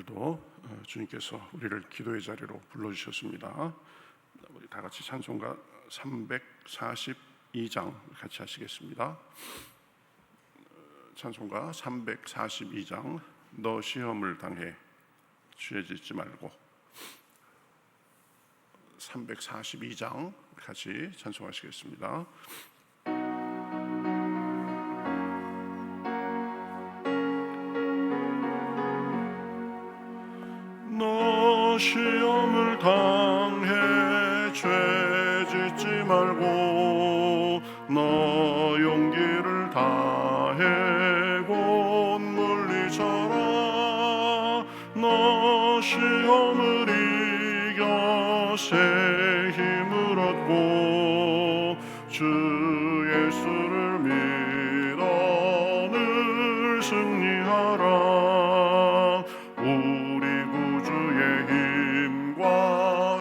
오늘도 주님께서 우리를 기도의 자리로 불러주셨습니다. 우리 다 같이 찬송가 342장 같이 하시겠습니다. 찬송가 342장 너 시험을 당해 죄짓지 말고, 342장 같이 찬송하시겠습니다. 너 시험을 당해 죄짓지 말고, 너 용기를 다해 곧 물리쳐라. 너 시험을 이겨 새 힘을 얻고 주 예수를 믿어 늘 승리하라.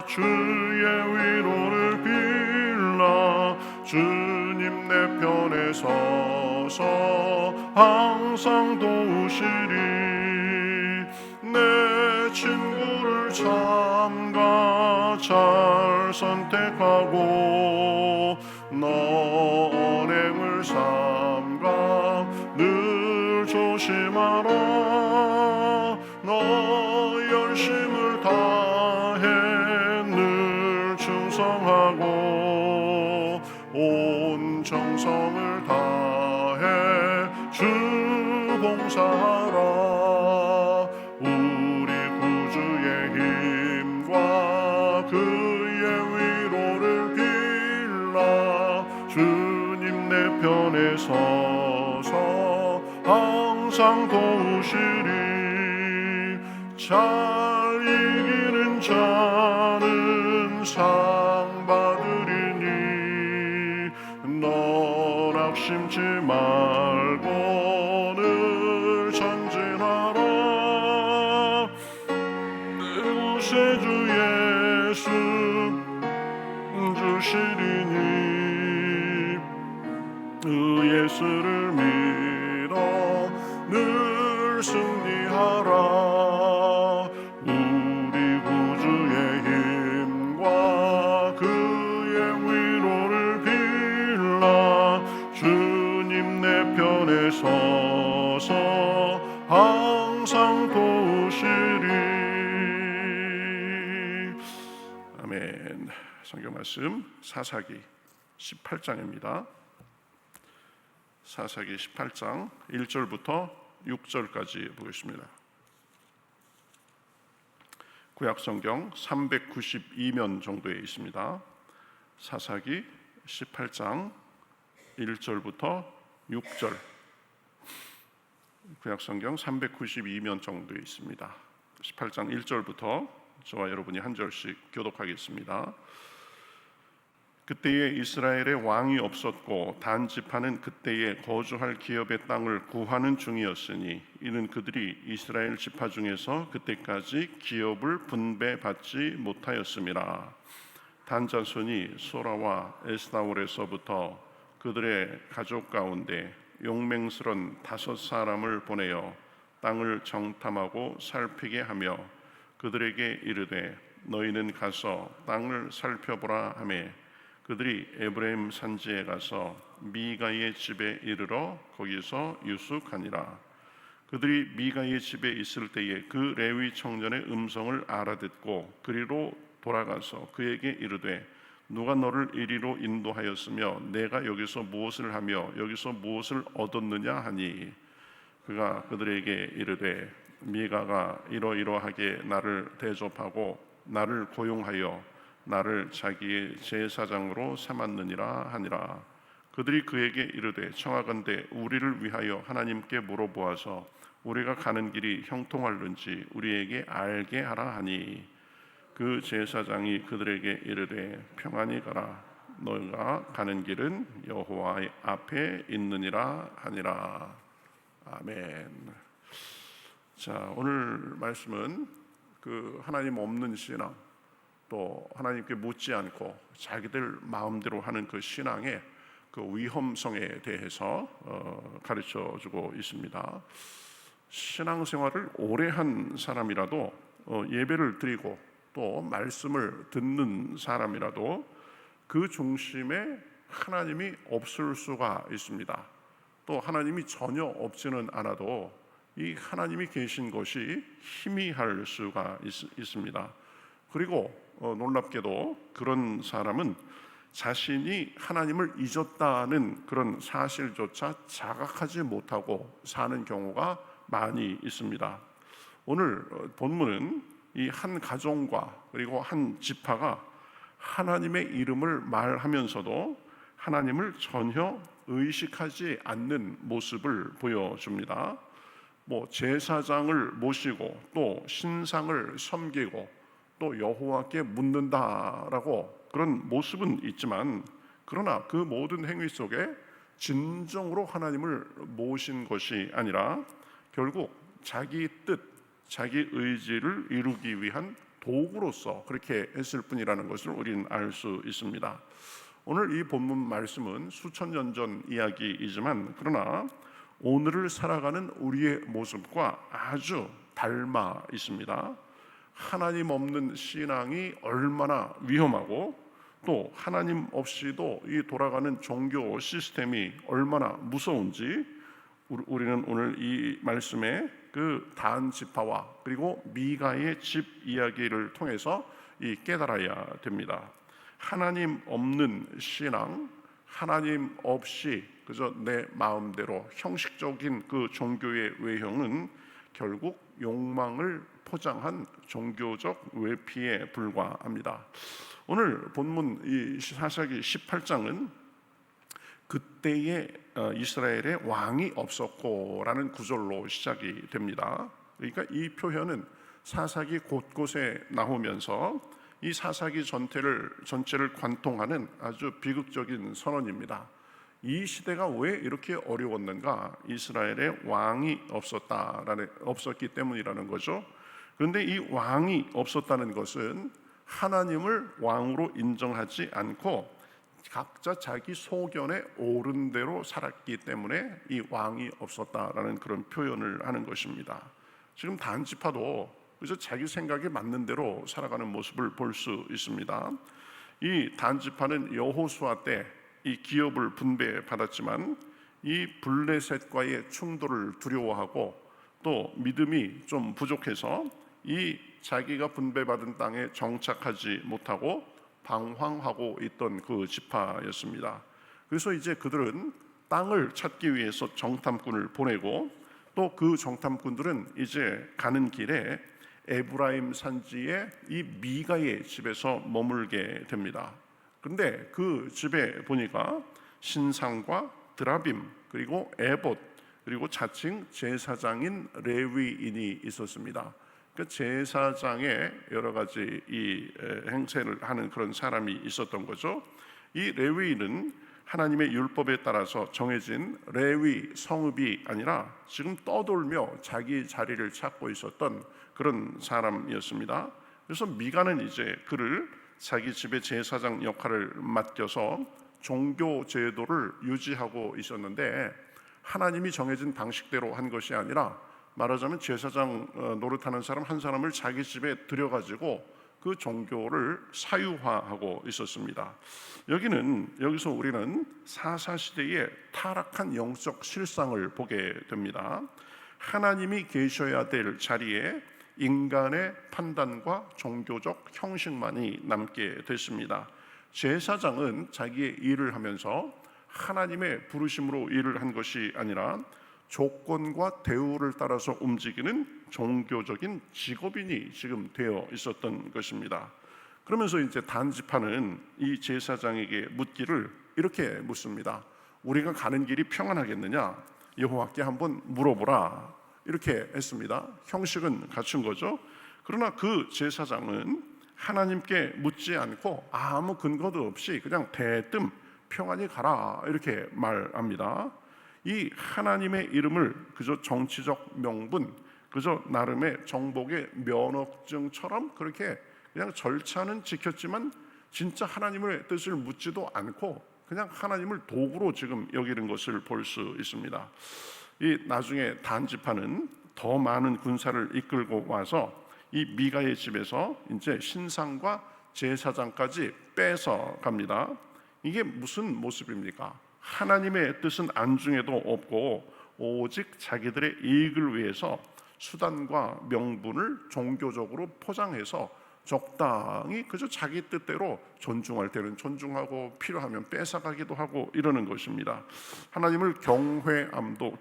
주의 위로를 빌라. 주님 내 편에 서서 항상 도우시리. 내 친구를 삼가 잘 선택하고, 너 언행을 삼가 늘 조심하라. 너 열심을 충성하고 온 정성을 다해 주 봉사하라. 우리 구주의 힘과 그의 위로를 빌라. 주님 내 편에 서서 항상 도우시리. 잘 이기는 자는 상 받으리니, 너 낙심치 말고 늘 전진하라. 내 구세주 예수 주시리니, 그 예수를 믿어 늘 승리하라. 서서 항상 도우시리. 아멘. 성경 말씀 사사기 18장입니다. 사사기 18장 1절부터 6절까지 보겠습니다. 구약 성경 392면 정도에 있습니다. 사사기 18장 1절부터 6절, 구약성경 392면 정도에 있습니다. 18장 1절부터 저와 여러분이 한 절씩 교독하겠습니다. 그때에 이스라엘에 왕이 없었고 단 지파는 그때에 거주할 기업의 땅을 구하는 중이었으니, 이는 그들이 이스라엘 지파 중에서 그때까지 기업을 분배받지 못하였음이라. 단 자손이 소라와 에스다올에서부터 그들의 가족 가운데 용맹스런 5사람을 보내어 땅을 정탐하고 살피게 하며 그들에게 이르되, 너희는 가서 땅을 살펴보라 하매, 그들이 에브라임 산지에 가서 미가의 집에 이르러 거기서 유숙하니라. 그들이 미가의 집에 있을 때에 그 레위 청년의 음성을 알아듣고 그리로 돌아가서 그에게 이르되, 누가 너를 이리로 인도하였으며 내가 여기서 무엇을 하며 여기서 무엇을 얻었느냐 하니, 그가 그들에게 이르되, 미가가 이러이러하게 나를 대접하고 나를 고용하여 나를 자기의 제사장으로 삼았느니라 하니라. 그들이 그에게 이르되, 청하건대 우리를 위하여 하나님께 물어보아서 우리가 가는 길이 형통할는지 우리에게 알게 하라 하니, 그 제사장이 그들에게 이르되, 평안히 가라. 너희가 가는 길은 여호와의 앞에 있느니라 하니라. 아멘. 자, 오늘 말씀은 그 하나님 없는 신앙, 또 하나님께 묻지 않고 자기들 마음대로 하는 그 신앙의 그 위험성에 대해서 가르쳐주고 있습니다. 신앙생활을 오래 한 사람이라도 예배를 드리고 또 말씀을 듣는 사람이라도 그 중심에 하나님이 없을 수가 있습니다. 또 하나님이 전혀 없지는 않아도 이 하나님이 계신 것이 희미할 수가 있습니다. 그리고 놀랍게도 그런 사람은 자신이 하나님을 잊었다는 그런 사실조차 자각하지 못하고 사는 경우가 많이 있습니다. 오늘 본문은 이 한 가정과 그리고 한 지파가 하나님의 이름을 말하면서도 하나님을 전혀 의식하지 않는 모습을 보여줍니다. 제사장을 모시고 또 신상을 섬기고 또 여호와께 묻는다라고 그런 모습은 있지만, 그러나 그 모든 행위 속에 진정으로 하나님을 모신 것이 아니라 결국 자기 뜻, 자기 의지를 이루기 위한 도구로서 그렇게 했을 뿐이라는 것을 우리는 알 수 있습니다. 오늘 이 본문 말씀은 수천 년 전 이야기이지만, 그러나 오늘을 살아가는 우리의 모습과 아주 닮아 있습니다. 하나님 없는 신앙이 얼마나 위험하고 또 하나님 없이도 이 돌아가는 종교 시스템이 얼마나 무서운지 우리는 오늘 이 말씀의 그 단 지파와 그리고 미가의 집 이야기를 통해서 깨달아야 됩니다. 하나님 없는 신앙, 하나님 없이 그저 내 마음대로 형식적인 그 종교의 외형은 결국 욕망을 포장한 종교적 외피에 불과합니다. 오늘 본문 이 사사기 18장은 그때의 이스라엘에 왕이 없었고라는 구절로 시작이 됩니다. 그러니까 이 표현은 사사기 곳곳에 나오면서 이 사사기 전체를 관통하는 아주 비극적인 선언입니다. 이 시대가 왜 이렇게 어려웠는가? 이스라엘에 왕이 없었기 때문이라는 거죠. 그런데 이 왕이 없었다는 것은 하나님을 왕으로 인정하지 않고 각자 자기 소견에 옳은 대로 살았기 때문에 이 왕이 없었다라는 그런 표현을 하는 것입니다. 지금 단 지파도 그래서 자기 생각에 맞는 대로 살아가는 모습을 볼 수 있습니다. 이 단 지파는 여호수아 때 이 기업을 분배받았지만 이 블레셋과의 충돌을 두려워하고 또 믿음이 좀 부족해서 이 자기가 분배받은 땅에 정착하지 못하고 방황하고 있던 그 지파였습니다. 그래서 이제 그들은 땅을 찾기 위해서 정탐꾼을 보내고 또 그 정탐꾼들은 이제 가는 길에 에브라임 산지의 이 미가의 집에서 머물게 됩니다. 그런데 그 집에 보니까 신상과 드라빔 그리고 에봇 그리고 자칭 제사장인 레위인이 있었습니다. 그 제사장의 여러 가지 이 행세를 하는 그런 사람이 있었던 거죠. 이 레위인은 하나님의 율법에 따라서 정해진 레위 성읍이 아니라 지금 떠돌며 자기 자리를 찾고 있었던 그런 사람이었습니다. 그래서 미가는 이제 그를 자기 집의 제사장 역할을 맡겨서 종교 제도를 유지하고 있었는데, 하나님이 정해진 방식대로 한 것이 아니라 말하자면 제사장 노릇하는 사람 한 사람을 자기 집에 들여가지고 그 종교를 사유화하고 있었습니다. 여기서 우리는 사사시대의 타락한 영적 실상을 보게 됩니다. 하나님이 계셔야 될 자리에 인간의 판단과 종교적 형식만이 남게 됐습니다. 제사장은 자기의 일을 하면서 하나님의 부르심으로 일을 한 것이 아니라 조건과 대우를 따라서 움직이는 종교적인 직업인이 지금 되어 있었던 것입니다. 그러면서 이제 단 지파는 이 제사장에게 묻기를 이렇게 묻습니다. 우리가 가는 길이 평안하겠느냐? 여호와께 한번 물어보라. 이렇게 했습니다. 형식은 갖춘 거죠. 그러나 그 제사장은 하나님께 묻지 않고 아무 근거도 없이 그냥 대뜸 평안히 가라 이렇게 말합니다. 이 하나님의 이름을 그저 정치적 명분, 그저 나름의 정복의 면허증처럼 그렇게 그냥 절차는 지켰지만 진짜 하나님의 뜻을 묻지도 않고 그냥 하나님을 도구로 지금 여기는 것을 볼 수 있습니다. 이 나중에 단 지파는 더 많은 군사를 이끌고 와서 이 미가의 집에서 이제 신상과 제사장까지 뺏어 갑니다. 이게 무슨 모습입니까? 하나님의 뜻은 안중에도 없고 오직 자기들의 이익을 위해서 수단과 명분을 종교적으로 포장해서 적당히 그저 자기 뜻대로 존중할 때는 존중하고 필요하면 뺏어가기도 하고 이러는 것입니다. 하나님을 경외함도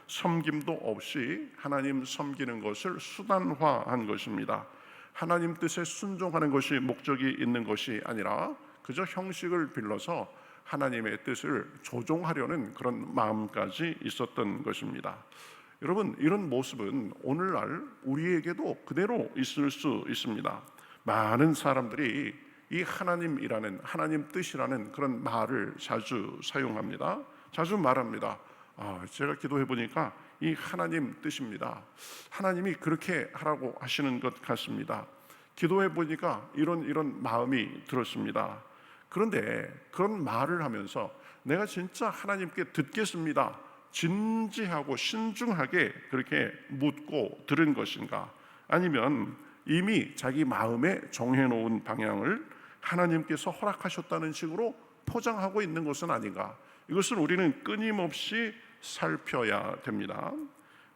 섬김도 없이 하나님 섬기는 것을 수단화한 것입니다. 하나님 뜻에 순종하는 것이 목적이 있는 것이 아니라 그저 형식을 빌려서 하나님의 뜻을 조종하려는 그런 마음까지 있었던 것입니다. 여러분, 이런 모습은 오늘날 우리에게도 그대로 있을 수 있습니다. 많은 사람들이 이 하나님이라는, 하나님 뜻이라는 그런 말을 자주 사용합니다. 자주 말합니다. 제가 기도해 보니까 이 하나님 뜻입니다. 하나님이 그렇게 하라고 하시는 것 같습니다. 기도해 보니까 이런 마음이 들었습니다. 그런데 그런 말을 하면서 내가 진짜 하나님께 듣겠습니다, 진지하고 신중하게 그렇게 묻고 들은 것인가, 아니면 이미 자기 마음에 정해놓은 방향을 하나님께서 허락하셨다는 식으로 포장하고 있는 것은 아닌가, 이것을 우리는 끊임없이 살펴야 됩니다.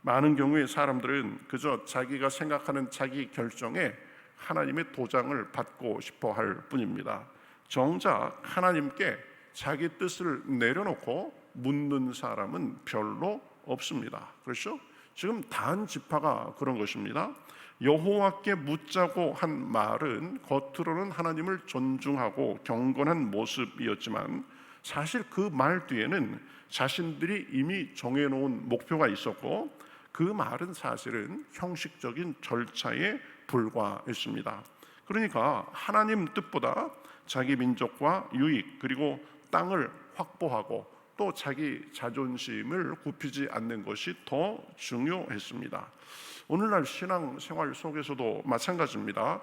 많은 경우에 사람들은 그저 자기가 생각하는 자기 결정에 하나님의 도장을 받고 싶어 할 뿐입니다. 정작 하나님께 자기 뜻을 내려놓고 묻는 사람은 별로 없습니다. 그렇죠? 지금 단 지파가 그런 것입니다. 여호와께 묻자고 한 말은 겉으로는 하나님을 존중하고 경건한 모습이었지만 사실 그 말 뒤에는 자신들이 이미 정해놓은 목표가 있었고 그 말은 사실은 형식적인 절차에 불과했습니다. 그러니까 하나님 뜻보다 자기 민족과 유익 그리고 땅을 확보하고 또 자기 자존심을 굽히지 않는 것이 더 중요했습니다. 오늘날 신앙생활 속에서도 마찬가지입니다.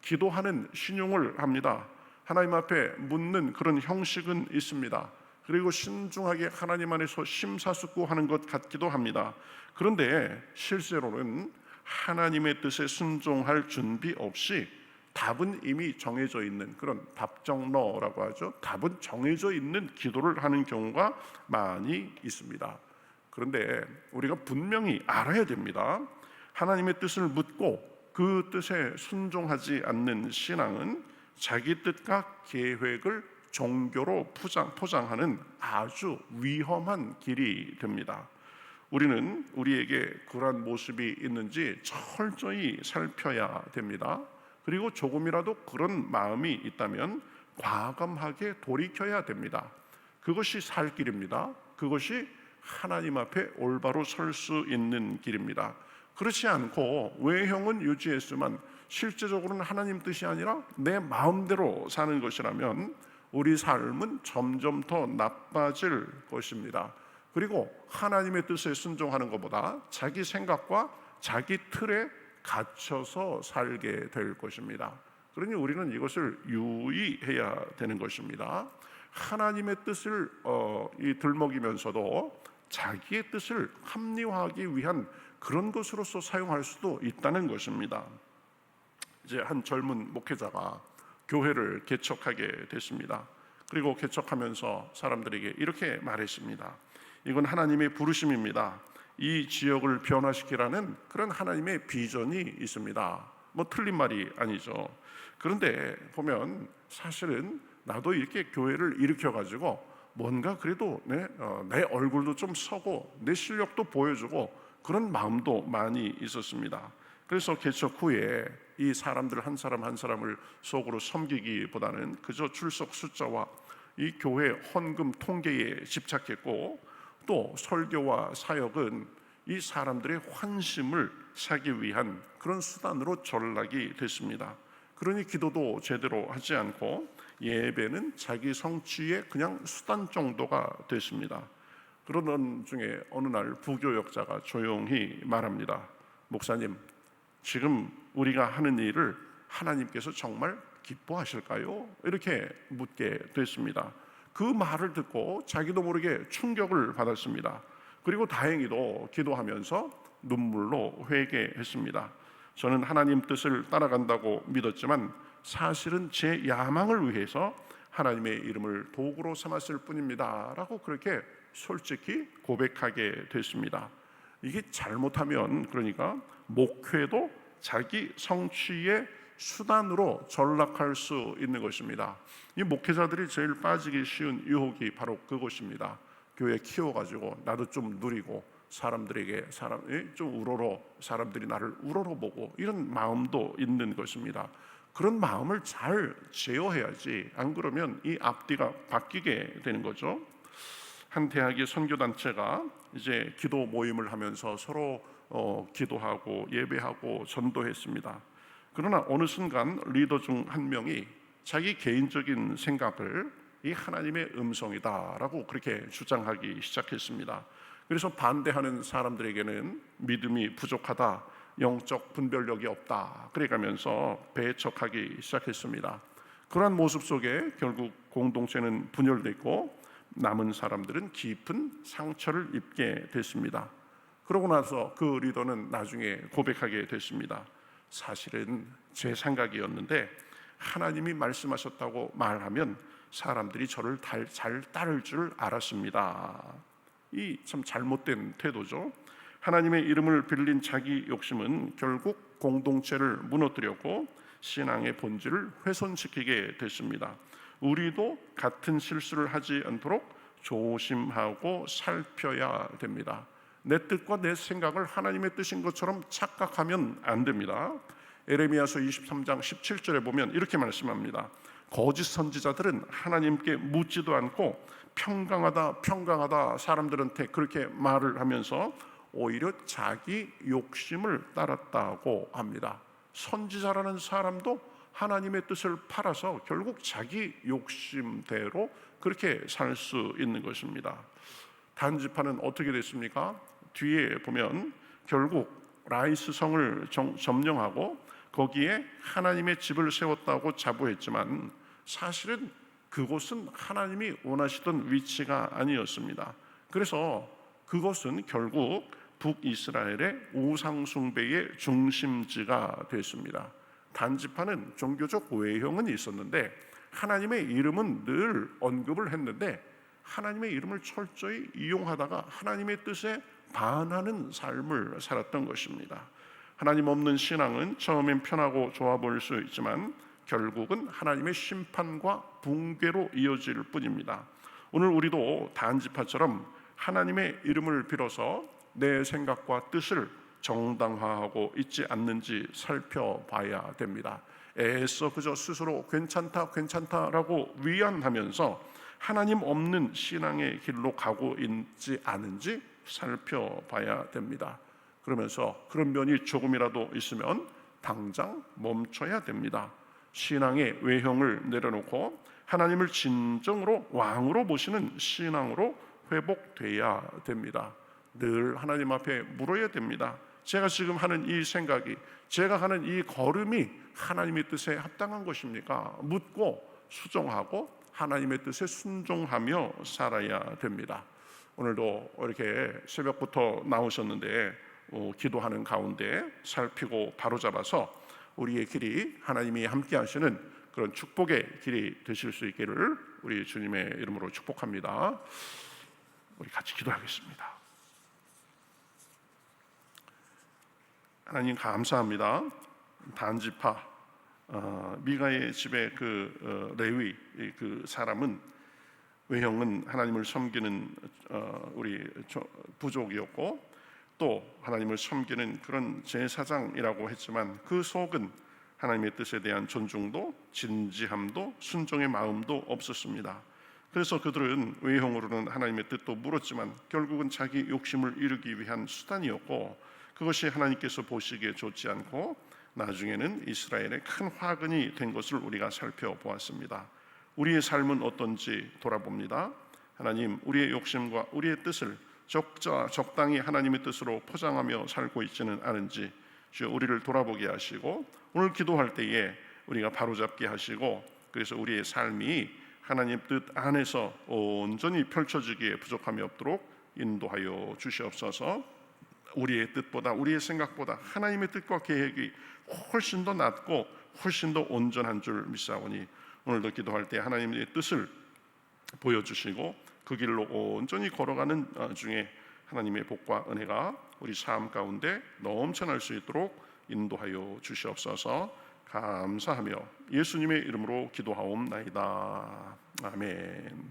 기도하는 신용을 합니다. 하나님 앞에 묻는 그런 형식은 있습니다. 그리고 신중하게 하나님 안에서 심사숙고하는 것 같기도 합니다. 그런데 실제로는 하나님의 뜻에 순종할 준비 없이 답은 이미 정해져 있는 그런 답정너라고 하죠. 답은 정해져 있는 기도를 하는 경우가 많이 있습니다. 그런데 우리가 분명히 알아야 됩니다. 하나님의 뜻을 묻고 그 뜻에 순종하지 않는 신앙은 자기 뜻과 계획을 종교로 포장하는 아주 위험한 길이 됩니다. 우리는 우리에게 그러한 모습이 있는지 철저히 살펴야 됩니다. 그리고 조금이라도 그런 마음이 있다면 과감하게 돌이켜야 됩니다. 그것이 살 길입니다. 그것이 하나님 앞에 올바로 설 수 있는 길입니다. 그렇지 않고 외형은 유지했지만 실제적으로는 하나님 뜻이 아니라 내 마음대로 사는 것이라면 우리 삶은 점점 더 나빠질 것입니다. 그리고 하나님의 뜻에 순종하는 것보다 자기 생각과 자기 틀에 갇혀서 살게 될 것입니다. 그러니 우리는 이것을 유의해야 되는 것입니다. 하나님의 뜻을 들먹이면서도 자기의 뜻을 합리화하기 위한 그런 것으로서 사용할 수도 있다는 것입니다. 이제 한 젊은 목회자가 교회를 개척하게 됐습니다. 그리고 개척하면서 사람들에게 이렇게 말했습니다. 이건 하나님의 부르심입니다. 이 지역을 변화시키라는 그런 하나님의 비전이 있습니다. 뭐 틀린 말이 아니죠. 그런데 보면 사실은 나도 이렇게 교회를 일으켜가지고 뭔가 그래도 내 얼굴도 좀 서고 내 실력도 보여주고 그런 마음도 많이 있었습니다. 그래서 개척 후에 이 사람들 한 사람 한 사람을 속으로 섬기기보다는 그저 출석 숫자와 이 교회 헌금 통계에 집착했고 또 설교와 사역은 이 사람들의 환심을 사기 위한 그런 수단으로 전락이 됐습니다. 그러니 기도도 제대로 하지 않고 예배는 자기 성취의 그냥 수단 정도가 됐습니다. 그러던 중에 어느 날 부교역자가 조용히 말합니다. 목사님, 지금 우리가 하는 일을 하나님께서 정말 기뻐하실까요? 이렇게 묻게 됐습니다. 그 말을 듣고 자기도 모르게 충격을 받았습니다. 그리고 다행히도 기도하면서 눈물로 회개했습니다. 저는 하나님 뜻을 따라간다고 믿었지만 사실은 제 야망을 위해서 하나님의 이름을 도구로 삼았을 뿐입니다 라고 그렇게 솔직히 고백하게 됐습니다. 이게 잘못하면 그러니까 목회도 자기 성취의 수단으로 전락할 수 있는 것입니다. 이 목회자들이 제일 빠지기 쉬운 유혹이 바로 그것입니다. 교회 키워가지고 나도 좀 누리고 사람들에게 좀 우러러 사람들이 나를 우러러보고 이런 마음도 있는 것입니다. 그런 마음을 잘 제어해야지 안 그러면 이 앞뒤가 바뀌게 되는 거죠. 한 대학의 선교단체가 이제 기도 모임을 하면서 서로 기도하고 예배하고 전도했습니다. 그러나 어느 순간 리더 중 한 명이 자기 개인적인 생각을 이 하나님의 음성이다라고 그렇게 주장하기 시작했습니다. 그래서 반대하는 사람들에게는 믿음이 부족하다, 영적 분별력이 없다 그래가면서 배척하기 시작했습니다. 그러한 모습 속에 결국 공동체는 분열됐고 남은 사람들은 깊은 상처를 입게 됐습니다. 그러고 나서 그 리더는 나중에 고백하게 됐습니다. 사실은 제 생각이었는데 하나님이 말씀하셨다고 말하면 사람들이 저를 잘 따를 줄 알았습니다. 이 참 잘못된 태도죠. 하나님의 이름을 빌린 자기 욕심은 결국 공동체를 무너뜨렸고 신앙의 본질을 훼손시키게 됐습니다. 우리도 같은 실수를 하지 않도록 조심하고 살펴야 됩니다. 내 뜻과 내 생각을 하나님의 뜻인 것처럼 착각하면 안 됩니다. 에레미야서 23장 17절에 보면 이렇게 말씀합니다. 거짓 선지자들은 하나님께 묻지도 않고 평강하다 사람들한테 그렇게 말을 하면서 오히려 자기 욕심을 따랐다고 합니다. 선지자라는 사람도 하나님의 뜻을 팔아서 결국 자기 욕심대로 그렇게 살 수 있는 것입니다. 단지파는 어떻게 됐습니까? 뒤에 보면 결국 라이스 성을 점령하고 거기에 하나님의 집을 세웠다고 자부했지만 사실은 그곳은 하나님이 원하시던 위치가 아니었습니다. 그래서 그것은 결국 북이스라엘의 우상숭배의 중심지가 됐습니다. 단지파는 종교적 외형은 있었는데 하나님의 이름은 늘 언급을 했는데 하나님의 이름을 철저히 이용하다가 하나님의 뜻에 반하는 삶을 살았던 것입니다. 하나님 없는 신앙은 처음엔 편하고 좋아 보일 수 있지만 결국은 하나님의 심판과 붕괴로 이어질 뿐입니다. 오늘 우리도 단지파처럼 하나님의 이름을 빌어서 내 생각과 뜻을 정당화하고 있지 않는지 살펴봐야 됩니다. 애써 그저 스스로 괜찮다라고 위안하면서 하나님 없는 신앙의 길로 가고 있지 않은지 살펴봐야 됩니다. 그러면서 그런 면이 조금이라도 있으면 당장 멈춰야 됩니다. 신앙의 외형을 내려놓고 하나님을 진정으로 왕으로 모시는 신앙으로 회복돼야 됩니다. 늘 하나님 앞에 물어야 됩니다. 제가 지금 하는 이 생각이, 제가 하는 이 걸음이 하나님의 뜻에 합당한 것입니까? 묻고 수정하고 하나님의 뜻에 순종하며 살아야 됩니다. 오늘도 이렇게 새벽부터 나오셨는데 기도하는 가운데 살피고 바로잡아서 우리의 길이 하나님이 함께 하시는 그런 축복의 길이 되실 수 있기를 우리 주님의 이름으로 축복합니다. 우리 같이 기도하겠습니다. 하나님 감사합니다. 단지파 미가의 집에 그 레위 그 사람은 외형은 하나님을 섬기는 우리 부족이었고 또 하나님을 섬기는 그런 제사장이라고 했지만 그 속은 하나님의 뜻에 대한 존중도 진지함도 순종의 마음도 없었습니다. 그래서 그들은 외형으로는 하나님의 뜻도 물었지만 결국은 자기 욕심을 이루기 위한 수단이었고 그것이 하나님께서 보시기에 좋지 않고 나중에는 이스라엘의 큰 화근이 된 것을 우리가 살펴보았습니다. 우리의 삶은 어떤지 돌아봅니다. 하나님, 우리의 욕심과 우리의 뜻을 적당히 하나님의 뜻으로 포장하며 살고 있지는 않은지 주여 우리를 돌아보게 하시고 오늘 기도할 때에 우리가 바로잡게 하시고 그래서 우리의 삶이 하나님 뜻 안에서 온전히 펼쳐지기에 부족함이 없도록 인도하여 주시옵소서. 우리의 뜻보다, 우리의 생각보다 하나님의 뜻과 계획이 훨씬 더 낫고 훨씬 더 온전한 줄 믿사오니 오늘도 기도할 때 하나님의 뜻을 보여주시고 그 길로 온전히 걸어가는 중에 하나님의 복과 은혜가 우리 삶 가운데 넘쳐날 수 있도록 인도하여 주시옵소서. 감사하며 예수님의 이름으로 기도하옵나이다. 아멘.